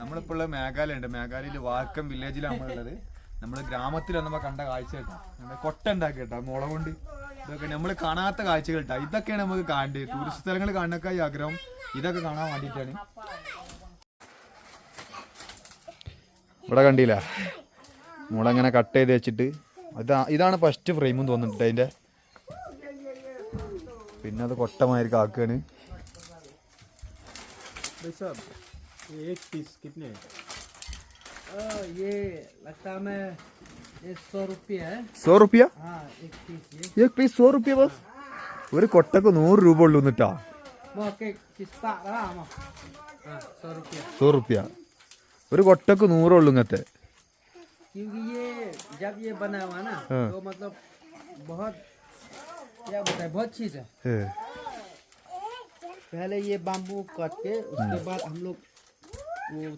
നമ്മളിപ്പോൾ ഉള്ളത് മേഘാലയ ഉണ്ട്. മേഘാലയയിൽ വാക്കം വില്ലേജിലാണ് നമ്മളുള്ളത്. നമ്മൾ ഗ്രാമത്തിൽ വന്നപ്പോൾ കണ്ട കാഴ്ച കേട്ടോ, കൊട്ട ഉണ്ടാക്കി കേട്ടോ മുള കൊണ്ട്. ഇതൊക്കെ നമ്മൾ കാണാത്ത കാഴ്ചകൾ കേട്ടോ. ഇതൊക്കെയാണ് നമുക്ക് കാണേണ്ടത്. ടൂറിസ്റ്റ് സ്ഥലങ്ങൾ കാണാനൊക്കെ ആഗ്രഹം ഇതൊക്കെ കാണാൻ വേണ്ടിയിട്ടാണ്. ഇവിടെ കണ്ടില്ല മുള ഇങ്ങനെ കട്ട് ചെയ്ത് വെച്ചിട്ട് ഇതാണ് ഫസ്റ്റ് ഫ്രെയിമും തോന്നുന്നുണ്ട് അതിൻ്റെ. പിന്നെ അത് കൊട്ടമാതിരി കാക്കുകയാണ്. एक पीस कितने? ये लगता है मैं 100 रुपया है। 100 रुपया? हाँ एक पीस ये। एक पीस 100 रुपया बस. ഒരു കൊട്ടക്ക് 100 രൂപ ഉള്ളൂ എന്നിട്ടാ. हाँ 100 रुपया. 100 रुपया ഒരു കൊട്ടക്ക് 100 ഉള്ളൂ ഇങ്ങനത്തെ. क्योंकि ये जब ये बना हुआ ना तो मतलब बहुत क्या बताए बहुत चीज है. पहले ये बाम्बू काट के उसके बाद हम लोग वो